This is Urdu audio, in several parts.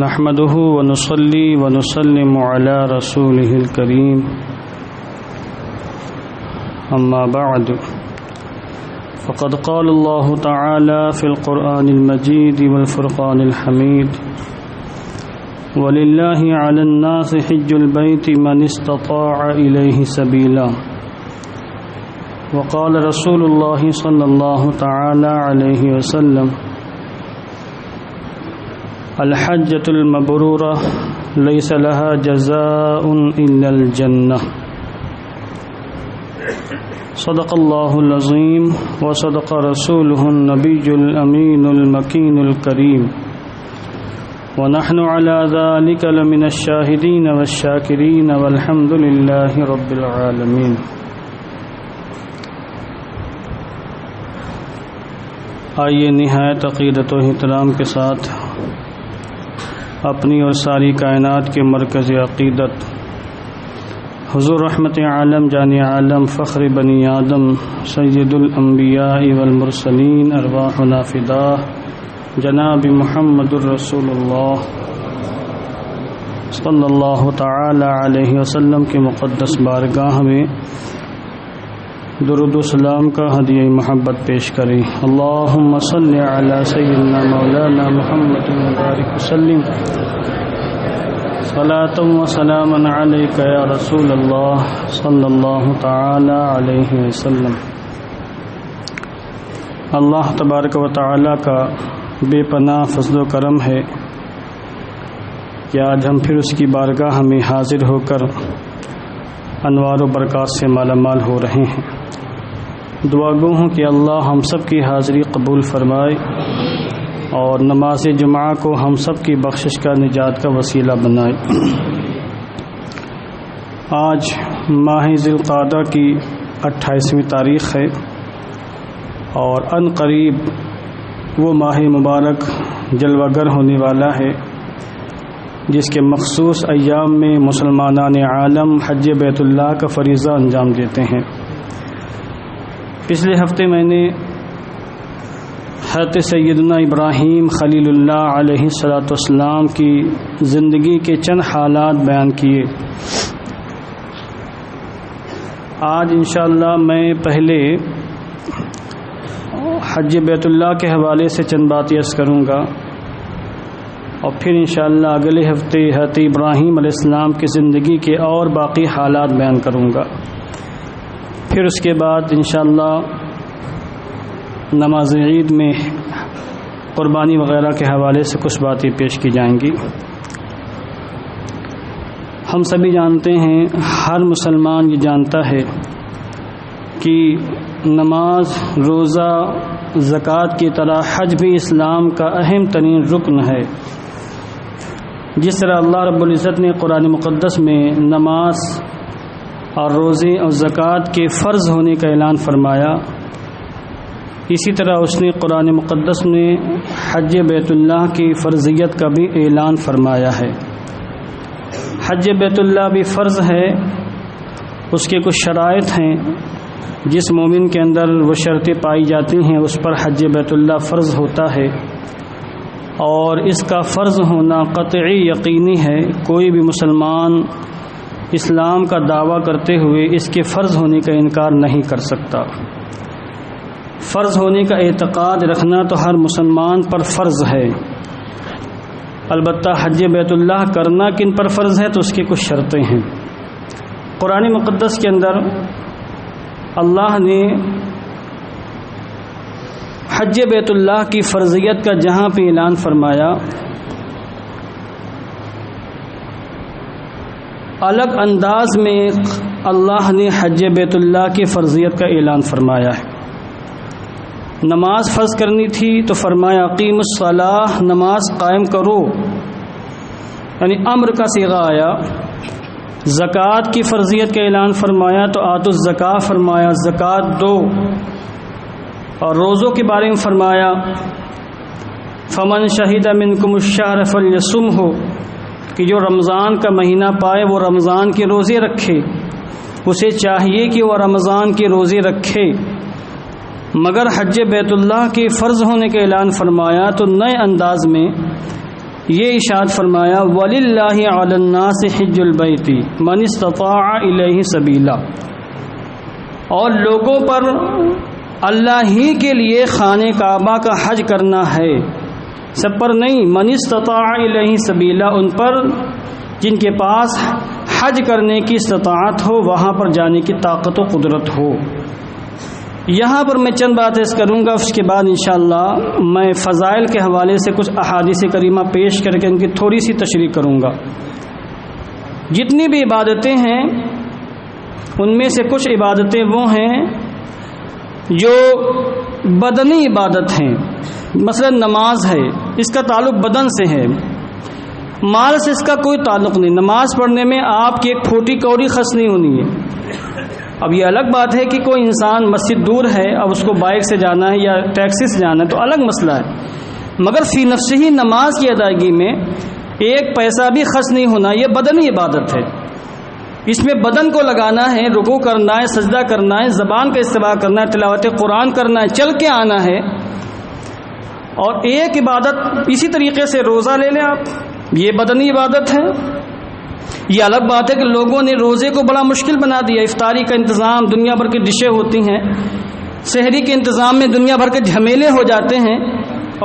نحمده ونصلي ونسلم على رسوله الكريم أما بعد فقد قال الله تعالى في القرآن المجيد والفرقان الحميد ولله على الناس حج البيت من استطاع إليه سبيلا وقال رسول الله صلى الله تعالى عليه وسلم الحجة المبرورة ليس لها جزاء إلا الجنة صدق الله العظيم وصدق رسوله النبي الأمين المكين الكريم ونحن على ذلك لمن الشاهدين والشاكرين والحمد لله رب العالمين. آئیے نہایت عقیدت و احترام کے ساتھ اپنی اور ساری کائنات کے مرکز عقیدت حضور رحمت عالم جان عالم فخر بنی آدم سید الانبیاء والمرسلین ارواحنا فداہ جناب محمد الرسول اللہ صلی اللہ تعالی علیہ وسلم کی مقدس بارگاہ میں درود و سلام کا ہدیہ محبت پیش کریں. اللہم صلی علی سیدنا مولانا محمد مبارک وسلم صلاۃ و سلاما علیک یا رسول اللہ صلی اللہ تعالی علیہ وسلم. اللہ تبارک و تعالی کا بے پناہ فضل و کرم ہے کہ آج ہم پھر اس کی بارگاہ میں حاضر ہو کر انوار و برکات سے مالا مال ہو رہے ہیں. دعا گو ہوں کہ اللہ ہم سب کی حاضری قبول فرمائے اور نماز جمعہ کو ہم سب کی بخشش کا نجات کا وسیلہ بنائے. آج ماہ ذی القعدہ کی 28ویں تاریخ ہے اور ان قریب وہ ماہ مبارک جلوہ گر ہونے والا ہے جس کے مخصوص ایام میں مسلمانان عالم حج بیت اللہ کا فریضہ انجام دیتے ہیں. پچھلے ہفتے میں نے حضرت سیدنا ابراہیم خلیل اللہ علیہ الصلاۃ والسلام کی زندگی کے چند حالات بیان کیے. آج انشاءاللہ میں پہلے حج بیت اللہ کے حوالے سے چند بات عرض کروں گا اور پھر انشاءاللہ اگلے ہفتے حضرت ابراہیم علیہ السلام کی زندگی کے اور باقی حالات بیان کروں گا. پھر اس کے بعد انشاءاللہ نماز عید میں قربانی وغیرہ کے حوالے سے کچھ باتیں پیش کی جائیں گی. ہم سبھی جانتے ہیں، ہر مسلمان یہ جانتا ہے کہ نماز، روزہ، زکوٰۃ کی طرح حج بھی اسلام کا اہم ترین رکن ہے. جس طرح اللہ رب العزت نے قرآن مقدس میں نماز اور روزے اور زکوٰۃ کے فرض ہونے کا اعلان فرمایا، اسی طرح اس نے قرآن مقدس میں حج بیت اللہ کی فرضیت کا بھی اعلان فرمایا ہے. حج بیت اللہ بھی فرض ہے، اس کے کچھ شرائط ہیں، جس مومن کے اندر وہ شرطیں پائی جاتی ہیں اس پر حج بیت اللہ فرض ہوتا ہے، اور اس کا فرض ہونا قطعی یقینی ہے. کوئی بھی مسلمان اسلام کا دعویٰ کرتے ہوئے اس کے فرض ہونے کا انکار نہیں کر سکتا. فرض ہونے کا اعتقاد رکھنا تو ہر مسلمان پر فرض ہے. البتہ حج بیت اللہ کرنا کن پر فرض ہے تو اس کی کچھ شرطیں ہیں. قرآن مقدس کے اندر اللہ نے حج بیت اللہ کی فرضیت کا جہاں پہ اعلان فرمایا، الگ انداز میں اللہ نے حج بیت اللہ کی فرضیت کا اعلان فرمایا ہے. نماز فرض کرنی تھی تو فرمایا اقیم الصلاۃ، نماز قائم کرو، یعنی امر کا صیغہ آیا. زکوٰۃ کی فرضیت کا اعلان فرمایا تو آتوا الزکاۃ فرمایا، زکوٰۃ دو. اور روزوں کے بارے میں فرمایا فمن شہد منکم الشہر فلیصمہ، کہ جو رمضان کا مہینہ پائے وہ رمضان کے روزے رکھے. اسے چاہیے کہ وہ رمضان کے روزے رکھے. مگر حج بیت اللہ کے فرض ہونے کا اعلان فرمایا تو نئے انداز میں یہ ارشاد فرمایا وَلِلَّهِ عَلَى النَّاسِ حِجُّ الْبَيْتِ مَنِ اسْتَطَاعَ إِلَيْهِ سَبِيلًا، اور لوگوں پر اللہ ہی کے لیے خانہ کعبہ کا حج کرنا ہے، سب پر نہیں، من استطاع الیہ سبیلا، ان پر جن کے پاس حج کرنے کی استطاعت ہو، وہاں پر جانے کی طاقت و قدرت ہو۔ یہاں پر میں چند باتیں کروں گا، اس کے بعد انشاءاللہ میں فضائل کے حوالے سے کچھ احادیث کریمہ پیش کر کے ان کی تھوڑی سی تشریح کروں گا۔ جتنی بھی عبادتیں ہیں ان میں سے کچھ عبادتیں وہ ہیں جو بدنی عبادت ہیں، مثلا نماز ہے، اس کا تعلق بدن سے ہے، مال سے اس کا کوئی تعلق نہیں۔ نماز پڑھنے میں آپ کی ایک پھوٹی کوڑی خرچ نہیں ہونی ہے۔ اب یہ الگ بات ہے کہ کوئی انسان مسجد دور ہے، اب اس کو بائک سے جانا ہے یا ٹیکسی سے جانا ہے تو الگ مسئلہ ہے، مگر فی نفس ہی نماز کی ادائیگی میں ایک پیسہ بھی خرچ نہیں ہونا، یہ بدنی عبادت ہے۔ اس میں بدن کو لگانا ہے، رکوع کرنا ہے، سجدہ کرنا ہے، زبان کا استعمال کرنا ہے، تلاوت قرآن کرنا ہے، چل کے آنا ہے۔ اور ایک عبادت اسی طریقے سے روزہ لے لیں آپ، یہ بدنی عبادت ہے۔ یہ الگ بات ہے کہ لوگوں نے روزے کو بڑا مشکل بنا دیا، افطاری کا انتظام، دنیا بھر کی ڈشیں ہوتی ہیں، سحری کے انتظام میں دنیا بھر کے جھمیلے ہو جاتے ہیں،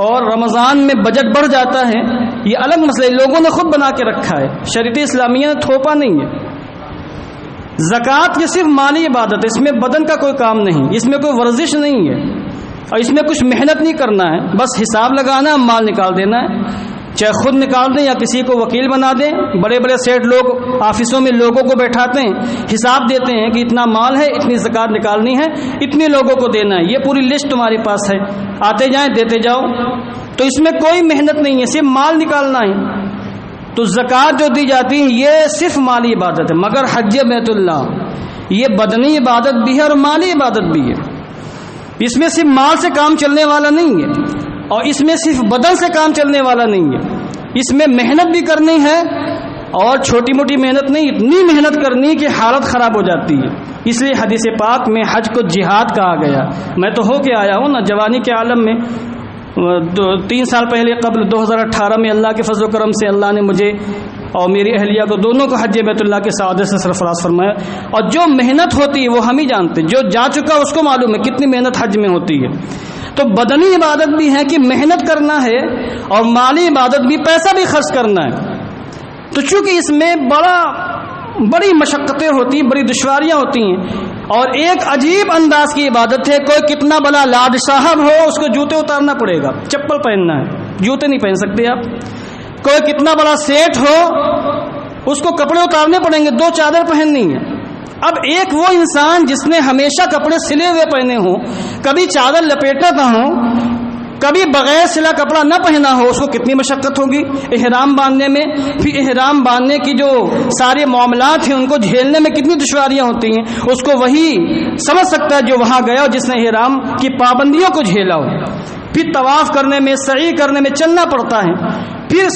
اور رمضان میں بجٹ بڑھ جاتا ہے، یہ الگ مسئلہ لوگوں نے خود بنا کے رکھا ہے، شریعت اسلامیہ نے تھوپا نہیں ہے۔ زکوٰۃ یہ صرف مالی عبادت ہے، اس میں بدن کا کوئی کام نہیں، اس میں کوئی ورزش نہیں ہے، اور اس میں کچھ محنت نہیں کرنا ہے، بس حساب لگانا ہے، مال نکال دینا ہے، چاہے خود نکال دیں یا کسی کو وکیل بنا دیں۔ بڑے بڑے سیٹ لوگ آفسوں میں لوگوں کو بیٹھاتے ہیں، حساب دیتے ہیں کہ اتنا مال ہے، اتنی زکوٰۃ نکالنی ہے، اتنے لوگوں کو دینا ہے، یہ پوری لسٹ تمہارے پاس ہے، آتے جائیں دیتے جاؤ۔ تو اس میں کوئی محنت نہیں ہے، صرف مال نکالنا ہے۔ تو زکوٰۃ جو دی جاتی ہے یہ صرف مالی عبادت ہے، مگر حج بیت اللہ یہ بدنی عبادت بھی ہے اور مالی عبادت بھی ہے۔ اس میں صرف مال سے کام چلنے والا نہیں ہے، اور اس میں صرف بدن سے کام چلنے والا نہیں ہے، اس میں محنت بھی کرنی ہے، اور چھوٹی موٹی محنت نہیں، اتنی محنت کرنی کہ حالت خراب ہو جاتی ہے۔ اس لیے حدیث پاک میں حج کو جہاد کہا گیا۔ میں تو ہو کے آیا ہوں نا جوانی کے عالم میں، 3 سال پہلے قبل 2018 میں اللہ کے فضل و کرم سے اللہ نے مجھے اور میری اہلیہ کو دونوں کو حج بیت اللہ کے سعادت سے سرفراز فرمایا، اور جو محنت ہوتی ہے وہ ہم ہی جانتے، جو جا چکا اس کو معلوم ہے کتنی محنت حج میں ہوتی ہے۔ تو بدنی عبادت بھی ہے کہ محنت کرنا ہے، اور مالی عبادت بھی پیسہ بھی خرچ کرنا ہے۔ تو چونکہ اس میں بڑی مشقتیں ہوتی ہیں، بڑی دشواریاں ہوتی ہیں، اور ایک عجیب انداز کی عبادت ہے۔ کوئی کتنا بڑا لاد صاحب ہو اس کو جوتے اتارنا پڑے گا، چپل پہننا ہے، جوتے نہیں پہن سکتے آپ۔ کوئی کتنا بڑا سیٹ ہو اس کو کپڑے اتارنے پڑیں گے، 2 چادر پہننی ہے۔ اب ایک وہ انسان جس نے ہمیشہ کپڑے سلے ہوئے پہنے ہوں، کبھی چادر لپیٹا نہ ہو، کبھی بغیر سلا کپڑا نہ پہنا ہو، اس کو کتنی مشقت ہوگی احرام باندھنے میں، پھر احرام باندھنے کی جو سارے معاملات ہیں ان کو جھیلنے میں کتنی دشواریاں ہوتی ہیں، اس کو وہی سمجھ سکتا ہے جو وہاں گیا ہو، جس نے احرام کی پابندیوں کو جھیلا ہو۔ پھر طواف کرنے میں، سعی کرنے میں چلنا پڑتا ہے۔ پھر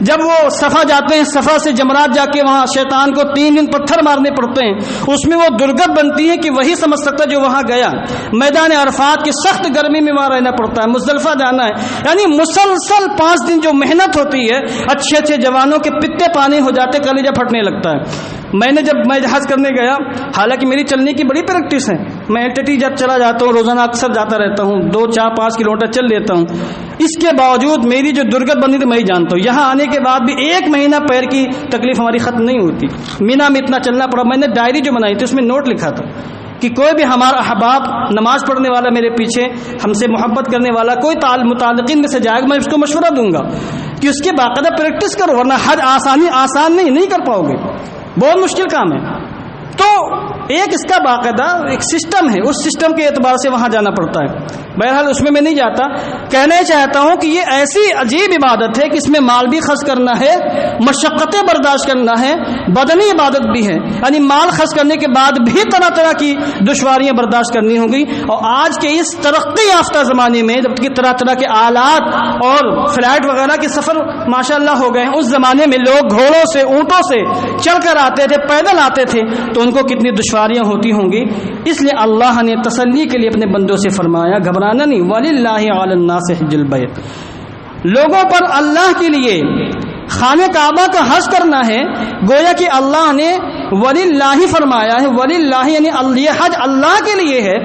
جب وہ صفا جاتے ہیں، صفا سے جمرات جا کے وہاں شیطان کو 3 دن پتھر مارنے پڑتے ہیں، اس میں وہ درگت بنتی ہے کہ وہی سمجھ سکتا ہے جو وہاں گیا۔ میدان عرفات کی سخت گرمی میں وہاں رہنا پڑتا ہے، مزدلفہ جانا ہے، یعنی مسلسل 5 دن جو محنت ہوتی ہے، اچھے اچھے جوانوں کے پتے پانی ہو جاتے، کلیجہ پھٹنے لگتا ہے۔ جب میں حج کرنے گیا، حالانکہ میری چلنے کی بڑی پریکٹس ہے، میں LTT جب چلا جاتا ہوں، روزانہ اکثر جاتا رہتا ہوں، 2 4 5 کلومیٹر چل لیتا ہوں، اس کے باوجود میری جو درگت بنی تھی میں ہی جانتا ہوں۔ یہاں آنے کے بعد بھی 1 مہینہ پیر کی تکلیف ہماری ختم نہیں ہوتی۔ مینا میں اتنا چلنا پڑا، میں نے ڈائری جو بنائی تھی اس میں نوٹ لکھا تھا کہ کوئی بھی ہمارا احباب نماز پڑھنے والا میرے پیچھے ہم سے محبت کرنے والا کوئی متعلقین میں سے جائے گا، میں اس کو مشورہ دوں گا کہ اس کے باقاعدہ پریکٹس کرو، ورنہ حج آسان نہیں کر پاؤ گے، بہت مشکل کام ہے۔ تو ایک اس کا باقاعدہ ایک سسٹم ہے، اس سسٹم کے اعتبار سے وہاں جانا پڑتا ہے۔ بہرحال اس میں نہیں جاتا، کہنا چاہتا ہوں کہ یہ ایسی عجیب عبادت ہے کہ اس میں مال بھی خرچ کرنا ہے، مشقتیں برداشت کرنا ہے، بدنی عبادت بھی ہے، یعنی مال خرچ کرنے کے بعد بھی طرح طرح کی دشواریاں برداشت کرنی ہوں گی۔ اور آج کے اس ترقی یافتہ زمانے میں جب کہ طرح طرح کے آلات اور فلائٹ وغیرہ کے سفر ماشاءاللہ ہو گئے ہیں، اس زمانے میں لوگ گھوڑوں سے، اونٹوں سے چل کر آتے تھے، پیدل آتے تھے، تو ان کو کتنی دشواریاں ہوتی ہوں گی۔ اس لیے اللہ نے تسلی کے لیے اپنے بندوں سے فرمایا گھبرانا نہیں، وَلِلَّهِ عَلَى النَّاسِ حِجُّ الْبَيْتِ، لوگوں پر اللہ کے لیے خانہ کعبہ کا حج کرنا ہے، گویا کہ اللہ نے وللہ فرمایا ہے، وللہ یعنی یہ حج اللہ کے لیے ہے،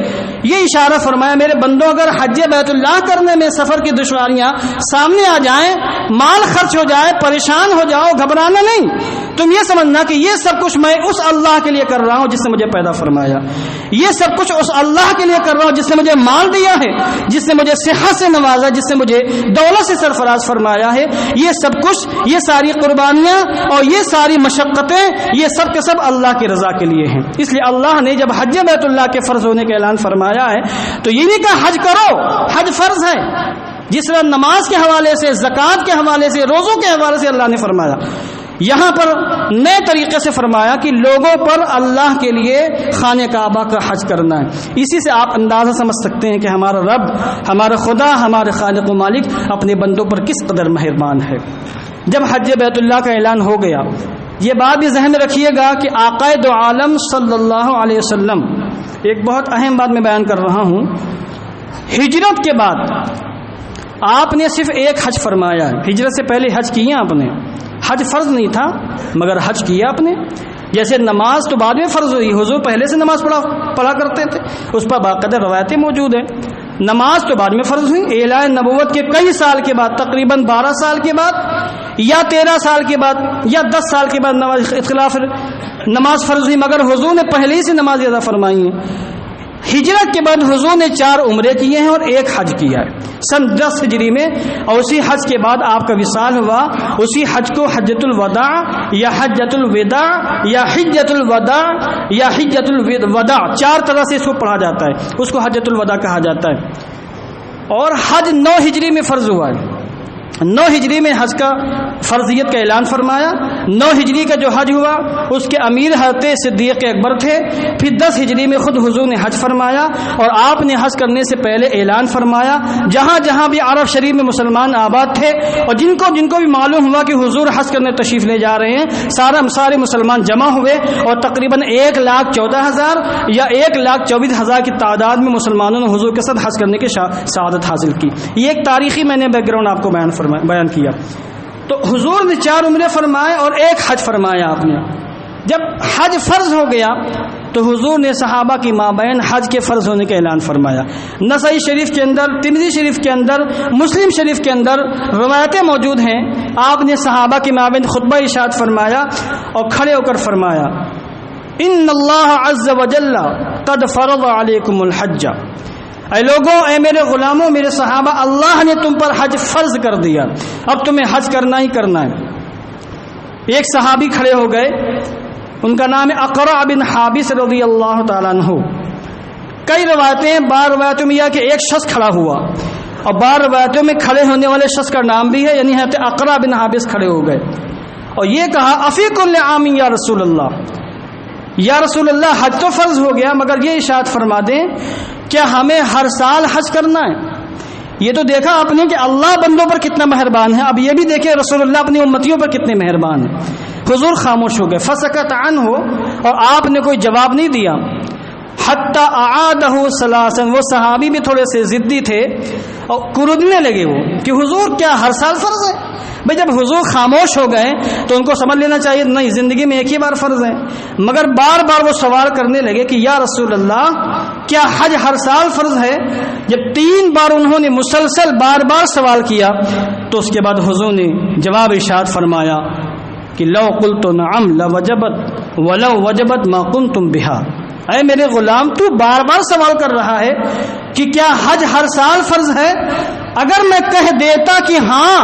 یہ اشارہ فرمایا میرے بندوں اگر حج بیت اللہ کرنے میں سفر کی دشواریاں سامنے آ جائیں، مال خرچ ہو جائے، پریشان ہو جاؤ، گھبرانا نہیں، تم یہ سمجھنا کہ یہ سب کچھ میں اس اللہ کے لیے کر رہا ہوں جس نے مجھے پیدا فرمایا، یہ سب کچھ اس اللہ کے لیے کر رہا ہوں جس نے مجھے مال دیا ہے، جس نے مجھے صحت سے نوازا، جس نے مجھے دولت سے سرفراز فرمایا ہے، یہ سب کچھ، یہ ساری قربانیاں اور یہ ساری مشقتیں، یہ سب کے سب اللہ کی رضا کے لیے ہیں۔ اس لیے اللہ نے جب حج بیت اللہ کے فرض ہونے کا اعلان فرمایا ہے تو یہ نہیں کہا حج کرو، حج فرض ہے، جس طرح نماز کے حوالے سے، زکوٰۃ کے حوالے سے، روزوں کے حوالے سے اللہ نے فرمایا، یہاں پر نئے طریقے سے فرمایا کہ لوگوں پر اللہ کے لیے خانہ کعبہ کا حج کرنا ہے۔ اسی سے آپ اندازہ سمجھ سکتے ہیں کہ ہمارا رب، ہمارا خدا، ہمارے خالق و مالک اپنے بندوں پر کس قدر مہربان ہے۔ جب حج بیت اللہ کا اعلان ہو گیا، یہ بات بھی ذہن میں رکھیے گا کہ آقا دو عالم صلی اللہ علیہ وسلم، ایک بہت اہم بات میں بیان کر رہا ہوں، ہجرت کے بعد آپ نے صرف ایک حج فرمایا ہے۔ ہجرت سے پہلے حج کیے آپ نے، حج فرض نہیں تھا مگر حج کیا آپ نے۔ جیسے نماز تو بعد میں فرض ہوئی، حضور پہلے سے نماز پڑھا کرتے تھے، اس پر باقاعدہ روایتیں موجود ہیں۔ نماز تو بعد میں فرض ہوئی، اعلان نبوت کے کئی سال کے بعد، تقریباً 12 سال کے بعد یا 13 سال کے بعد یا 10 سال کے بعد نماز فرض ہوئی، مگر حضور نے پہلے ہی سے نماز ادا فرمائی ہے۔ ہجرت کے بعد حضور نے 4 عمرے کیے ہیں اور 1 حج کیا ہے سن 10 ہجری میں، اور اسی حج کے بعد آپ کا وصال ہوا۔ اسی حج کو حجۃ الوداع یا حجۃ الوداع یا حجۃ الوداع یا حجۃ الوداع 4 طرح سے اس کو پڑھا جاتا ہے، اس کو حجۃ الوداع کہا جاتا ہے۔ اور حج 9 ہجری میں فرض ہوا ہے، 9 ہجری میں حج کا فرضیت کا اعلان فرمایا۔ 9 ہجری کا جو حج ہوا اس کے امیر حضرت صدیق اکبر تھے۔ پھر 10 ہجری میں خود حضور نے حج فرمایا، اور آپ نے حج کرنے سے پہلے اعلان فرمایا، جہاں جہاں بھی عرب شریف میں مسلمان آباد تھے اور جن کو بھی معلوم ہوا کہ حضور حج کرنے تشریف لے جا رہے ہیں، سارے مسلمان جمع ہوئے اور تقریباً 1,14,000 یا 1,24,000 کی تعداد میں مسلمانوں نے حضور کے ساتھ حج کرنے کی سعادت حاصل کی۔ یہ ایک تاریخی میں نے بیک گراؤنڈ آپ کو بیان کیا۔ تو حضور نے 4 عمرے فرمائے اور 1 حج فرمایا آپ نے۔ جب حج فرض ہو گیا تو حضور نے صحابہ کی مابین حج کے فرض ہونے کا اعلان فرمایا۔ نسائی شریف کے اندر، ترمذی شریف کے اندر، مسلم شریف کے اندر روایتیں موجود ہیں، آپ نے صحابہ کی مابین خطبہ ارشاد فرمایا اور کھڑے ہو کر فرمایا، ان اللہ عز وجل قد فرض علیکم الحج، اے لوگوں، اے میرے غلاموں، میرے صحابہ، اللہ نے تم پر حج فرض کر دیا، اب تمہیں حج کرنا ہی کرنا ہے۔ ایک صحابی کھڑے ہو گئے، ان کا نام ہے اقرع بن حابس رضی اللہ تعالیٰ عنہ۔ کئی روایتیں، بعض روایتوں میں یہ کہ ایک شخص کھڑا ہوا، اور بعض روایتوں میں کھڑے ہونے والے شخص کا نام بھی ہے، یعنی حضرت اقرع بن حابس کھڑے ہو گئے اور یہ کہا، افی کل عام یا رسول اللہ، یا رسول اللہ حج تو فرض ہو گیا مگر یہ ارشاد فرما دیں کیا ہمیں ہر سال حج کرنا ہے؟ یہ تو دیکھا آپ نے کہ اللہ بندوں پر کتنا مہربان ہے، اب یہ بھی دیکھیں رسول اللہ اپنی امتیوں پر کتنے مہربان ہیں۔ حضور خاموش ہو گئے، فسکت عنہ، اور آپ نے کوئی جواب نہیں دیا۔ حتی اعادہ ثلاثا، وہ صحابی بھی تھوڑے سے ضدی تھے اور کردنے لگے وہ کہ حضور کیا ہر سال فرض ہے؟ بھئی جب حضور خاموش ہو گئے تو ان کو سمجھ لینا چاہیے نہیں، زندگی میں ایک ہی بار فرض ہے، مگر بار بار وہ سوال کرنے لگے کہ یا رسول اللہ کیا حج ہر سال فرض ہے؟ جب 3 بار انہوں نے مسلسل بار بار سوال کیا تو اس کے بعد حضور نے جواب ارشاد فرمایا کہ لو قلت نعم لوجبت ولو وجبت ما کنتم بہا، اے میرے غلام، تو بار بار سوال کر رہا ہے کہ کیا حج ہر سال فرض ہے؟ اگر میں کہہ دیتا کہ ہاں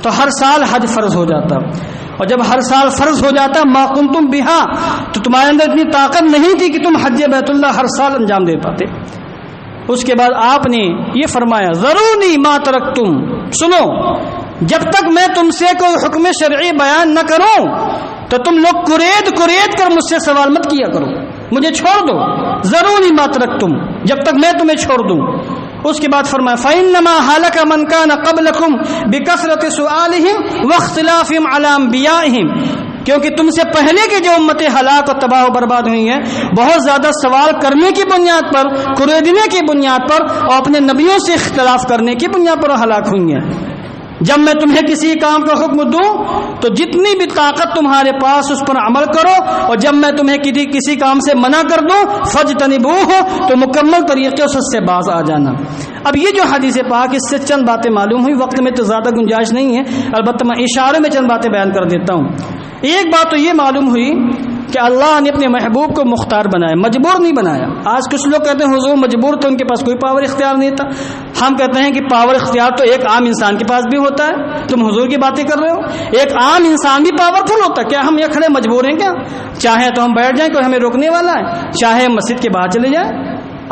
تو ہر سال حج فرض ہو جاتا، اور جب ہر سال فرض ہو جاتا ما کنتم بہا تو تمہارے اندر اتنی طاقت نہیں تھی کہ تم حج بیت اللہ ہر سال انجام دے پاتے۔ اس کے بعد آپ نے یہ فرمایا، ضروري ما ترکتم، سنو، جب تک میں تم سے کوئی حکم شرعی بیان نہ کروں تو تم لوگ کرید کر مجھ سے سوال مت کیا کرو، مجھے چھوڑ دو، ضروري ما ترکتم، جب تک میں تمہیں چھوڑ دوں۔ اس کے بعد فرمایا فَإِنَّمَا هَلَكَ مَنْ كَانَ قَبْلَكُمْ بِكَثْرَةِ سُؤَالِهِمْ وَاخْتِلَافِهِمْ عَلَى أَنْبِيَائِهِمْ، کیونکہ تم سے پہلے کی جو امتیں ہلاک اور تباہ و برباد ہوئی ہیں بہت زیادہ سوال کرنے کی بنیاد پر، کریدنے کی بنیاد پر اور اپنے نبیوں سے اختلاف کرنے کی بنیاد پر ہلاک ہوئی ہیں۔ جب میں تمہیں کسی کام کا حکم دوں تو جتنی بھی طاقت تمہارے پاس اس پر عمل کرو، اور جب میں تمہیں کسی کام سے منع کر دوں فاجتنبوہ تو مکمل طریقے سے باز آ جانا۔ اب یہ جو حدیث پاک، اس سے چند باتیں معلوم ہوئی، وقت میں تو زیادہ گنجائش نہیں ہے، البتہ میں اشارے میں چند باتیں بیان کر دیتا ہوں۔ ایک بات تو یہ معلوم ہوئی کہ اللہ نے اپنے محبوب کو مختار بنایا، مجبور نہیں بنایا۔ آج کچھ لوگ کہتے ہیں حضور مجبور تو ان کے پاس کوئی پاور اختیار نہیں تھا۔ ہم کہتے ہیں کہ پاور اختیار تو ایک عام انسان کے پاس بھی ہوتا ہے، تم حضور کی باتیں کر رہے ہو۔ ایک عام انسان بھی پاورفل ہوتا ہے، کیا ہم یہ کھڑے مجبور ہیں کیا؟ چاہے تو ہم بیٹھ جائیں، کوئی ہمیں روکنے والا ہے؟ چاہے مسجد کے باہر چلے جائیں،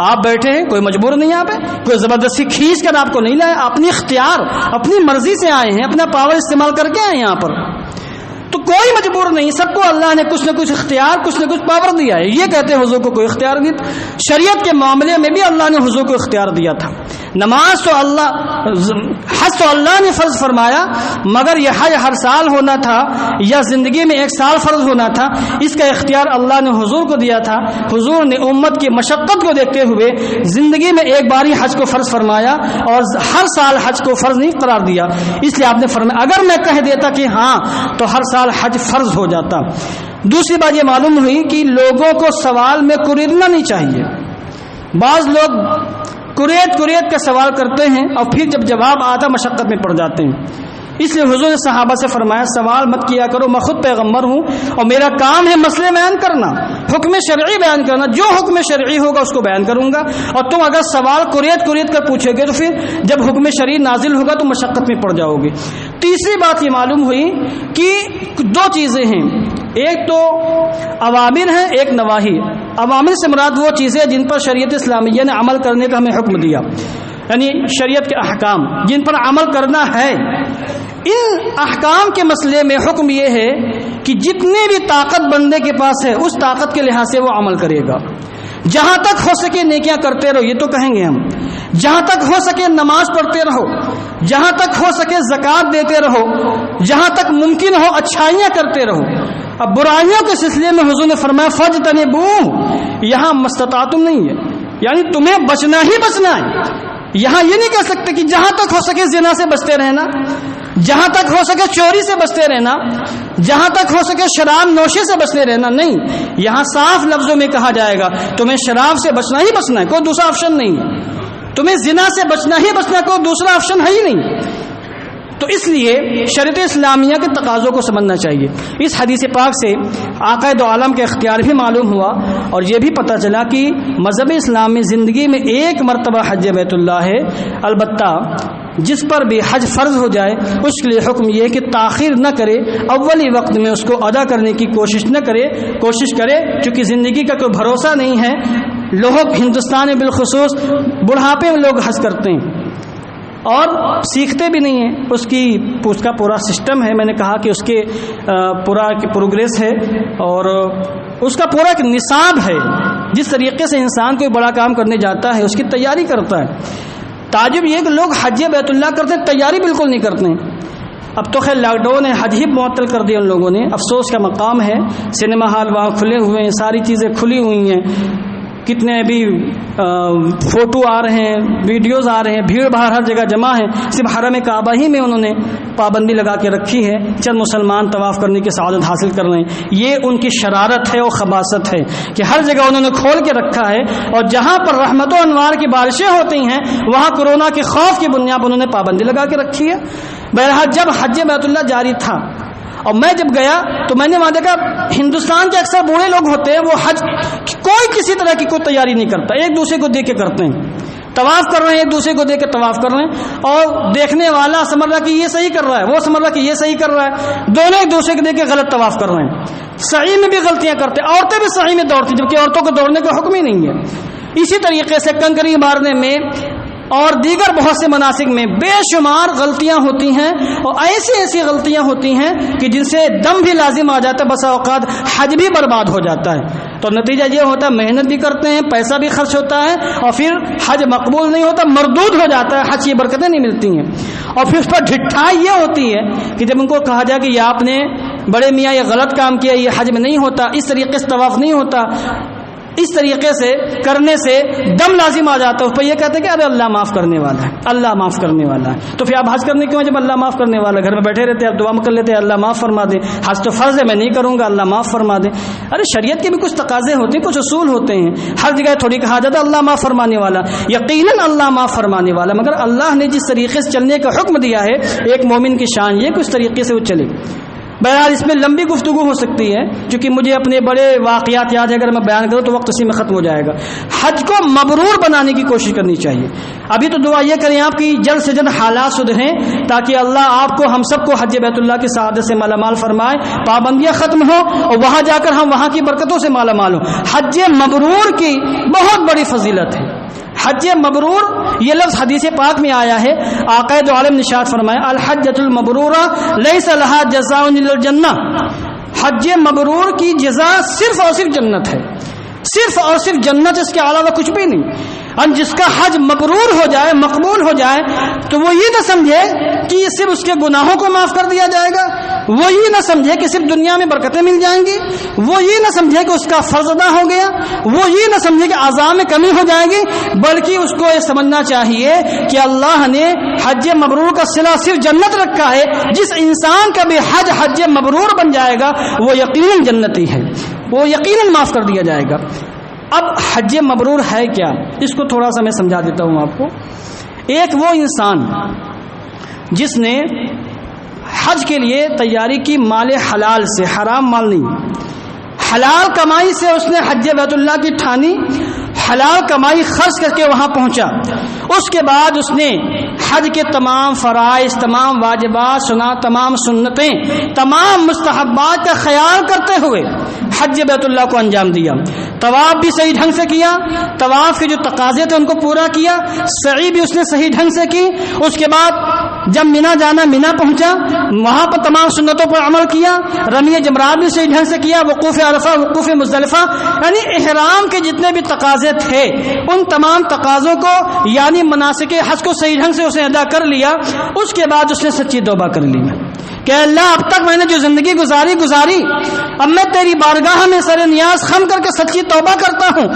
آپ بیٹھے ہیں، کوئی مجبور نہیں، آپ کوئی زبردستی کھینچ کر آپ کو نہیں لایا، اپنی اختیار اپنی مرضی سے آئے ہیں، اپنا پاور استعمال کر کے آئے ہیں یہاں پر، تو کوئی مجبور نہیں، سب کو اللہ نے کچھ نہ کچھ اختیار، کچھ نہ کچھ پاور دیا ہے۔ یہ کہتے ہیں حضور کو کوئی اختیار نہیں تھا۔ شریعت کے معاملے میں بھی اللہ نے حضور کو اختیار دیا تھا۔ نماز تو حج تو اللہ نے فرض فرمایا، مگر یہ حج ہر سال ہونا تھا یا زندگی میں ایک سال فرض ہونا تھا، اس کا اختیار اللہ نے حضور کو دیا تھا۔ حضور نے امت کی مشقت کو دیکھتے ہوئے زندگی میں ایک بار ہی حج کو فرض فرمایا اور ہر سال حج کو فرض نہیں قرار دیا، اس لیے آپ نے فرمایا اگر میں کہہ دیتا کہ ہاں تو ہر سال حج فرض ہو جاتا۔ دوسری بات یہ معلوم ہوئی کہ لوگوں کو سوال میں کوریدنا نہیں چاہیے۔ بعض لوگ کوریت کا سوال کرتے ہیں اور پھر جب جواب آتا مشقت میں پڑ جاتے ہیں۔ اس لیے حضور نے صحابہ سے فرمایا سوال مت کیا کرو، میں خود پیغمبر ہوں اور میرا کام ہے مسئلے بیان کرنا، حکم شرعی بیان کرنا، جو حکم شرعی ہوگا اس کو بیان کروں گا، اور تم اگر سوال کوریت کر پوچھو گے تو پھر جب حکم شرعی نازل ہوگا تو مشقت میں پڑ جاؤ گے۔ تیسری بات یہ معلوم ہوئی کہ دو چیزیں ہیں، ایک تو اوامر ہیں، ایک نواہی۔ اوامر سے مراد وہ چیزیں جن پر شریعت اسلامیہ نے عمل کرنے کا ہمیں حکم دیا، یعنی شریعت کے احکام جن پر عمل کرنا ہے۔ ان احکام کے مسئلے میں حکم یہ ہے کہ جتنی بھی طاقت بندے کے پاس ہے اس طاقت کے لحاظ سے وہ عمل کرے گا۔ جہاں تک ہو سکے نیکیاں کرتے رہو، یہ تو کہیں گے ہم، جہاں تک ہو سکے نماز پڑھتے رہو، جہاں تک ہو سکے زکوٰۃ دیتے رہو، جہاں تک ممکن ہو اچھائیاں کرتے رہو۔ اب برائیوں کے سلسلے میں حضور نے فرمایا فاجتنبوہ، یہاں مستطاعتم نہیں ہے، یعنی تمہیں بچنا ہی بچنا ہے۔ یہاں یہ نہیں کہہ سکتے کہ جہاں تک ہو سکے زنا سے بچتے رہنا، جہاں تک ہو سکے چوری سے بچتے رہنا، جہاں تک ہو سکے شراب نوشی سے بچتے رہنا، نہیں، یہاں صاف لفظوں میں کہا جائے گا تمہیں شراب سے بچنا ہی بچنا ہے، کوئی دوسرا آپشن نہیں ہے، تمہیں زنا سے بچنا ہی بچنا ہے، کوئی دوسرا آپشن ہے ہی نہیں۔ تو اس لیے شریعت اسلامیہ کے تقاضوں کو سمجھنا چاہیے۔ اس حدیث پاک سے آقا دو عالم کا اختیار بھی معلوم ہوا اور یہ بھی پتہ چلا کہ مذہب اسلام میں زندگی میں ایک مرتبہ حج بیت اللہ ہے، البتہ جس پر بھی حج فرض ہو جائے اس کے لیے حکم یہ ہے کہ تاخیر نہ کرے، اولی وقت میں اس کو ادا کرنے کی کوشش کرے، چونکہ زندگی کا کوئی بھروسہ نہیں ہے۔ لوگ ہندوستان میں بالخصوص بڑھاپے میں لوگ حج کرتے ہیں اور سیکھتے بھی نہیں ہیں، اس کا پورا سسٹم ہے، میں نے کہا کہ اس کے پورا پروگریس ہے اور اس کا پورا ایک نصاب ہے۔ جس طریقے سے انسان کوئی بڑا کام کرنے جاتا ہے اس کی تیاری کرتا ہے۔ تعجب یہ کہ لوگ حج بیت اللہ کرتے ہیں، تیاری بالکل نہیں کرتے ہیں۔ اب تو خیر لاک ڈاؤن ہے، حج ہی معطل کر دیا ان لوگوں نے، افسوس کا مقام ہے۔ سنیما ہال وہاں کھلے ہوئے ہیں، ساری چیزیں کھلی ہوئی ہیں، کتنے بھی فوٹو آ رہے ہیں، ویڈیوز آ رہے ہیں، بھیڑ بھاڑ ہر جگہ جمع ہے۔ صرف حرم کعبہ ہی میں انہوں نے پابندی لگا کے رکھی ہے، چند مسلمان طواف کرنے کی سعادت حاصل کر رہے ہیں۔ یہ ان کی شرارت ہے اور خباثت ہے کہ ہر جگہ انہوں نے کھول کے رکھا ہے، اور جہاں پر رحمت و انوار کی بارشیں ہوتی ہیں وہاں کورونا کے خوف کی بنیاد پر انہوں نے پابندی لگا کے رکھی ہے۔ بہرحال جب حج بیت اللہ جاری تھا اور میں جب گیا تو میں نے وہاں دیکھا ہندوستان کے اکثر بوڑھے لوگ ہوتے ہیں، وہ حج کوئی کسی طرح کی کوئی تیاری نہیں کرتا، ایک دوسرے کو دیکھ کے کرتے ہیں، طواف کر رہے ہیں، ایک دوسرے کو دیکھ کے طواف کر رہے ہیں، اور دیکھنے والا سمجھ رہا کہ یہ صحیح کر رہا ہے، وہ سمجھ رہا کہ یہ صحیح کر رہا ہے، دونوں ایک دوسرے کو دیکھ کے غلط طواف کر رہے ہیں۔ سعی میں بھی غلطیاں کرتے، عورتیں بھی سعی میں دوڑتی جبکہ عورتوں کو دوڑنے کا حکم ہی نہیں ہے۔ اسی طریقے سے کنکری مارنے میں اور دیگر بہت سے مناسک میں بے شمار غلطیاں ہوتی ہیں، اور ایسی غلطیاں ہوتی ہیں کہ جن سے دم بھی لازم آ جاتا ہے، بسا اوقات حج بھی برباد ہو جاتا ہے۔ تو نتیجہ یہ ہوتا ہے محنت بھی کرتے ہیں، پیسہ بھی خرچ ہوتا ہے، اور پھر حج مقبول نہیں ہوتا، مردود ہو جاتا ہے، حج کی برکتیں نہیں ملتی ہیں۔ اور پھر اس پر ڈھٹائی یہ ہوتی ہے کہ جب ان کو کہا جائے کہ یہ آپ نے بڑے میاں یہ غلط کام کیا، یہ حج میں نہیں ہوتا، اس طریقے سے طواف نہیں ہوتا، اس طریقے سے کرنے سے دم لازم آ جاتا ہے اس پہ. یہ کہتے ہیں کہ ارے اللہ معاف کرنے والا ہے, اللہ معاف کرنے والا ہے. تو پھر آپ حج کرنے کیوں ہیں جب اللہ معاف کرنے والا ہے؟ گھر میں بیٹھے رہتے ہیں, آپ دعا کر لیتے ہیں اللہ معاف فرما دے. حج تو فرض ہے, میں نہیں کروں گا, اللہ معاف فرما دے. ارے شریعت کے بھی کچھ تقاضے ہوتے ہیں, کچھ اصول ہوتے ہیں. ہر جگہ تھوڑی کہا جاتا ہے اللہ معاف فرمانے والا. یقیناً اللہ معاف فرمانے والا, مگر اللہ نے جس طریقے سے چلنے کا حکم دیا ہے ایک مومن کی شان یہ کہ اس طریقے سے وہ چلے. بہرحال اس میں لمبی گفتگو ہو سکتی ہے کیونکہ مجھے اپنے بڑے واقعات یاد ہے, اگر میں بیان کروں تو وقت اسی میں ختم ہو جائے گا. حج کو مبرور بنانے کی کوشش کرنی چاہیے. ابھی تو دعا یہ کریں آپ کی جلد سے جلد حالات سدھریں تاکہ اللہ آپ کو ہم سب کو حج بیت اللہ کی سعادت سے مالا مال فرمائے, پابندیاں ختم ہو اور وہاں جا کر ہم وہاں کی برکتوں سے مالا مال ہوں. حج مبرور کی بہت بڑی فضیلت ہے. حج مبرور یہ لفظ حدیث پاک میں آیا ہے. آقا دو عالم نشاد فرمائے الحجۃ المبرورہ لیس لہا جزاء الا الجنہ. حج مبرور کی جزا صرف اور صرف جنت ہے, صرف اور صرف جنت, اس کے علاوہ کچھ بھی نہیں. اور جس کا حج مبرور ہو جائے, مقبول ہو جائے, تو وہ یہ نہ سمجھے کہ یہ صرف اس کے گناہوں کو معاف کر دیا جائے گا, وہ یہ نہ سمجھے کہ صرف دنیا میں برکتیں مل جائیں گی, وہ یہ نہ سمجھے کہ اس کا فرض ادا ہو گیا, وہ یہ نہ سمجھے کہ عذاب میں کمی ہو جائے گی, بلکہ اس کو یہ سمجھنا چاہیے کہ اللہ نے حج مبرور کا صلہ صرف جنت رکھا ہے. جس انسان کا بھی حج مبرور بن جائے گا وہ یقیناً جنتی ہے, وہ یقیناً معاف کر دیا جائے گا. اب حج مبرور ہے کیا, اس کو تھوڑا سا میں سمجھا دیتا ہوں آپ کو. ایک وہ انسان جس نے حج کے لیے تیاری کی مال حلال سے, حرام مال نہیں, حلال کمائی سے اس نے حج بیت اللہ کی ٹھانی, حلال کمائی خرچ کر کے وہاں پہنچا. اس کے بعد اس نے حج کے تمام فرائض, تمام واجبات سنا, تمام سنتیں, تمام مستحبات کا خیال کرتے ہوئے حج بیت اللہ کو انجام دیا. طواف بھی صحیح ڈھنگ سے کیا, طواف کے جو تقاضے تھے ان کو پورا کیا, سعی بھی اس نے صحیح ڈھنگ سے کی. اس کے بعد جب مینا جانا, مینا پہنچا, وہاں پر تمام سنتوں پر عمل کیا, رمی جمرات بھی صحیح ڈھنگ سے کیا, وقوف عرفہ, وقوف مزدلفہ, یعنی احرام کے جتنے بھی تقاضے تھے ان تمام تقاضوں کو یعنی مناسک حج کو صحیح ڈھنگ سے اس نے ادا کر لیا. اس کے بعد اس نے سچی توبہ کر لی کہ اللہ اب تک میں نے جو زندگی گزاری, اب میں تیری بارگاہ میں سر نیاز خم کر کے سچی توبہ کرتا ہوں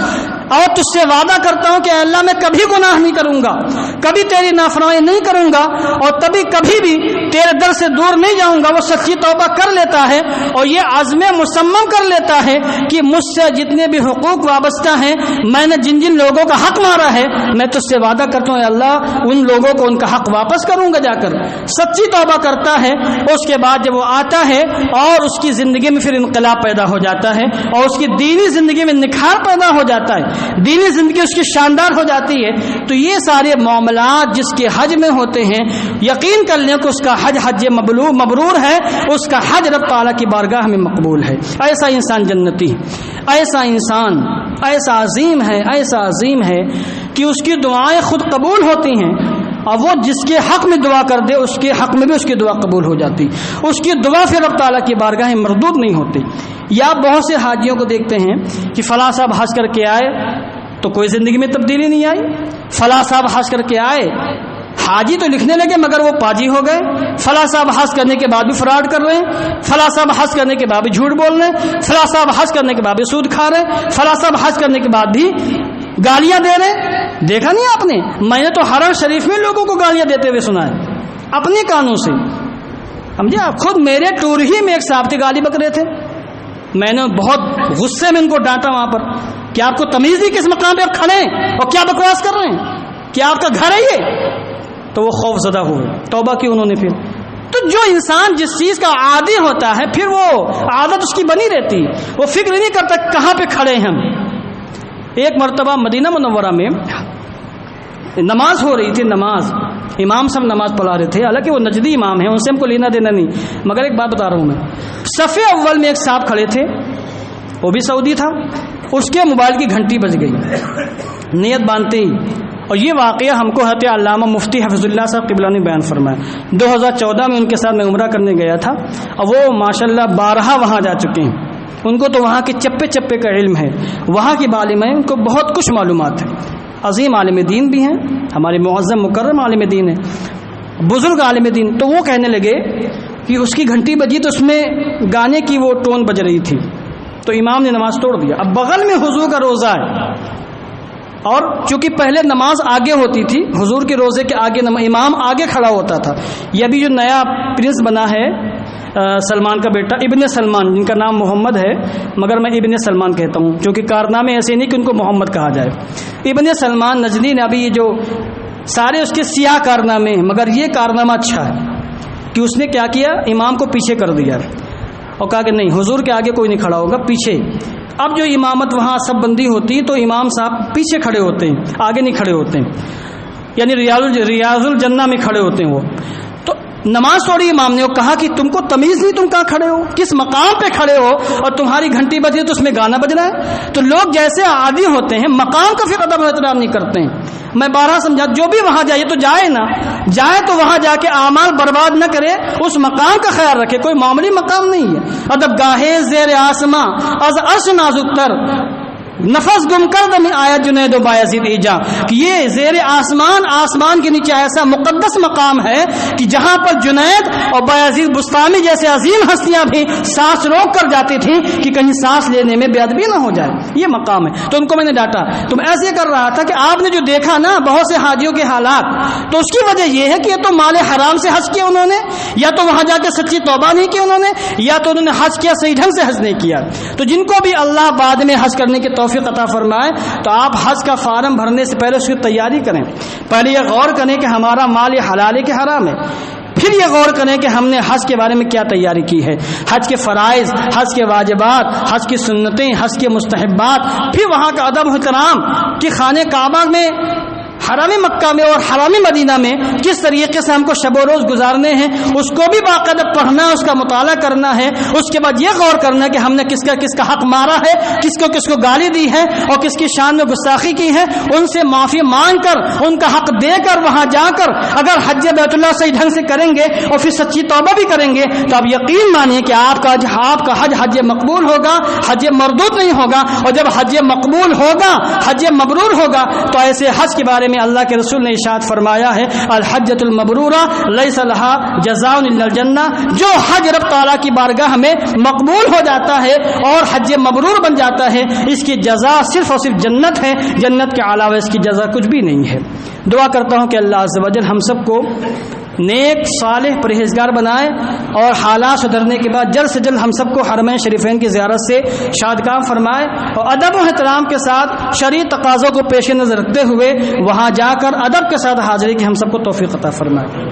اور تجھ سے وعدہ کرتا ہوں کہ اللہ میں کبھی گناہ نہیں کروں گا, کبھی تیری نافرمانی نہیں کروں گا اور کبھی بھی تیرے در سے دور نہیں جاؤں گا. وہ سچی توبہ کر لیتا ہے اور یہ عزم مصمم کر لیتا ہے کہ مجھ سے جتنے بھی حقوق وابستہ ہیں, میں نے جن جن لوگوں کا حق مارا ہے, میں تجھ سے وعدہ کرتا ہوں اللہ ان لوگوں کو ان کا حق واپس کروں گا. جا کر سچی توبہ کرتا ہے. اس کے بعد جب وہ آتا ہے اور اس کی زندگی میں پھر انقلاب پیدا ہو جاتا ہے اور اس کی دینی زندگی میں نکھار پیدا ہو جاتا ہے, دینی زندگی اس کی شاندار ہو جاتی ہے. تو یہ سارے معاملات جس کے حج میں ہوتے ہیں, یقین کر لیں کہ اس کا حج مبرور ہے, اس کا حج رب تعالیٰ کی بارگاہ میں مقبول ہے. ایسا انسان جنتی ہے, ایسا انسان ایسا عظیم ہے کہ اس کی دعائیں خود قبول ہوتی ہیں اور وہ جس کے حق میں دعا کر دے اس کے حق میں بھی اس کی دعا قبول ہو جاتی. اس کی دعا پھر رب تعالیٰ کی بارگاہ میں مردود نہیں ہوتی. یا بہت سے حاجیوں کو دیکھتے ہیں کہ فلاں صاحب حج کر کے آئے تو کوئی زندگی میں تبدیلی نہیں آئی, فلاں صاحب حج کر کے آئے حاجی تو لکھنے لگے مگر وہ پاجی ہو گئے, فلاں صاحب حج کرنے کے بعد بھی فراڈ کر رہے ہیں, فلاں صاحب حج کرنے کے بعد بھی جھوٹ بول رہے ہیں, فلاں صاحب حج کرنے کے بعد بھی سود کھا رہے ہیں, فلاں صاحب حج کرنے کے بعد بھی گالیاں دے رہے. دیکھا نہیں آپ نے, میں نے تو حرم شریف میں لوگوں کو گالیاں دیتے ہوئے سنا ہے اپنے کانوں سے. سمجھے آپ, خود میرے ٹور ہی میں ایک صاحب تھے گالی بک رہے تھے, میں نے بہت غصے میں ان کو ڈانٹا وہاں پر کہ آپ کو تمیز نہیں کس مقام پہ آپ کھڑے ہیں اور کیا بکواس کر رہے ہیں, کیا آپ کا گھر ہے یہ؟ تو وہ خوف زدہ ہوئے, توبہ کی انہوں نے. پھر تو جو انسان جس چیز کا عادی ہوتا ہے پھر وہ عادت اس کی بنی رہتی, وہ فکر نہیں کرتا کہاں پہ کھڑے ہیں ہم. ایک مرتبہ مدینہ منورہ میں نماز ہو رہی تھی, نماز امام صاحب نماز پڑھا رہے تھے, حالانکہ وہ نجدی امام ہیں ان سے ہم کو لینا دینا نہیں, مگر ایک بات بتا رہا ہوں میں. صف اول میں ایک صاحب کھڑے تھے, وہ بھی سعودی تھا, اس کے موبائل کی گھنٹی بج گئی نیت باندھتے ہی. اور یہ واقعہ ہم کو حضرت علامہ مفتی حفظ اللہ صاحب قبلہ نے بیان فرمایا. 2014 میں ان کے ساتھ میں عمرہ کرنے گیا تھا اور وہ ماشاءاللہ 12 وہاں جا چکے ہیں. ان کو تو وہاں کے چپے چپے کا علم ہے, وہاں کے عالم ہیں, ان کو بہت کچھ معلومات ہے. عظیم عالم دین بھی ہیں, ہمارے معظم مکرم عالم دین ہیں, بزرگ عالم دین. تو وہ کہنے لگے کہ اس کی گھنٹی بجی تو اس میں گانے کی وہ ٹون بج رہی تھی, تو امام نے نماز توڑ دیا. اب بغل میں حضور کا روزہ ہے اور چونکہ پہلے نماز آگے ہوتی تھی، حضور کے روزے کے آگے امام آگے کھڑا ہوتا تھا. یہ ابھی جو نیا پرنس بنا ہے سلمان کا بیٹا ابن سلمان، جن کا نام محمد ہے مگر میں ابن سلمان کہتا ہوں کیونکہ کارنامے ایسے نہیں کہ ان کو محمد کہا جائے. ابن سلمان نجدی نے ابھی یہ جو سارے اس کے سیاہ کارنامے ہیں مگر یہ کارنامہ اچھا ہے کہ اس نے کیا کیا، امام کو پیچھے کر دیا اور کہا کہ نہیں حضور کے آگے کوئی نہیں کھڑا ہوگا، پیچھے. اب جو امامت وہاں سب بندی ہوتی تو امام صاحب پیچھے کھڑے ہوتے ہیں، آگے نہیں کھڑے ہوتے ہیں، یعنی ریاض الجنہ میں کھڑے ہوتے ہیں وہ. تو نماز توڑی امام نے، کہا کہ تم کو تمیز نہیں، تم کہاں کھڑے ہو، کس مقام پہ کھڑے ہو، اور تمہاری گھنٹی بجے تو اس میں گانا بج رہا ہے. تو لوگ جیسے عادی ہوتے ہیں مقام کا پھر ادب و احترام نہیں کرتے ہیں. میں بارہ سمجھا، جو بھی وہاں جائے تو جائے نا، جائے تو وہاں جا کے اعمال برباد نہ کرے، اس مقام کا خیال رکھے. کوئی معمولی مقام نہیں ہے. ادب گاہے زیر آسماں از عرش نازک تر، نفس گم کر دم آیا جنید و بایزید ایجا. کہ یہ زیر آسمان، آسمان کے نیچے ایسا مقدس مقام ہے کہ جہاں پر جنید اور بایزید بستامی جیسے عظیم ہستیاں بھی سانس روک کر جاتی تھیں کہ کہیں سانس لینے میں بے ادبی نہ ہو جائے. یہ مقام ہے. تو ان کو میں نے ڈانٹا، تم ایسے کر رہا تھا کہ آپ نے جو دیکھا نا بہت سے حاجیوں کے حالات، تو اس کی وجہ یہ ہے کہ یہ تو مال حرام سے حج کیا انہوں نے، یا تو وہاں جا کے سچی توبہ نہیں کی انہوں نے، یا تو انہوں نے حج کیا صحیح ڈھنگ سے حج نہیں کیا. تو جن کو بھی اللہ بعد میں حج کرنے کے توفیق عطا فرمائے تو آپ حج کا فارم بھرنے سے پہلے اس کی تیاری کریں. پہلے یہ غور کریں کہ ہمارا مال یہ حلال ہے کہ حرام ہے، پھر یہ غور کریں کہ ہم نے حج کے بارے میں کیا تیاری کی ہے، حج کے فرائض، حج کے واجبات، حج کی سنتیں، حج کے مستحبات، پھر وہاں کا ادب و احترام کہ خانہ کعبہ میں، حرم مکہ میں اور حرم مدینہ میں کس طریقے سے ہم کو شب و روز گزارنے ہیں، اس کو بھی باقاعدہ پڑھنا، اس کا مطالعہ کرنا ہے. اس کے بعد یہ غور کرنا کہ ہم نے کس کا حق مارا ہے، کس کو گالی دی ہے اور کس کی شان میں گستاخی کی ہے. ان سے معافی مانگ کر، ان کا حق دے کر وہاں جا کر اگر حج بیت اللہ صحیح ڈھنگ سے کریں گے اور پھر سچی توبہ بھی کریں گے تو آپ یقین مانیے کہ آپ کا حج مقبول ہوگا، حج مردود نہیں ہوگا. اور جب حج مقبول ہوگا، حج مبرور ہوگا، تو ایسے حج کے بارے میں اللہ کے رسول نے ارشاد فرمایا ہے الحجۃ المبرورہ لیس لها جزاء الا الجنہ. جو حج رب تعالیٰ کی بارگاہ میں مقبول ہو جاتا ہے اور حج مبرور بن جاتا ہے، اس کی جزا صرف اور صرف جنت ہے، جنت کے علاوہ اس کی جزا کچھ بھی نہیں ہے. دعا کرتا ہوں کہ اللہ عز و جل ہم سب کو نیک صالح پرہیزگار بنائے اور حالات سدھرنے کے بعد جلد سے جلد ہم سب کو حرمین شریفین کی زیارت سے شادکام فرمائے اور ادب و احترام کے ساتھ شرعی تقاضوں کو پیش نظر رکھتے ہوئے وہاں جا کر ادب کے ساتھ حاضری کی ہم سب کو توفیق عطا فرمائے.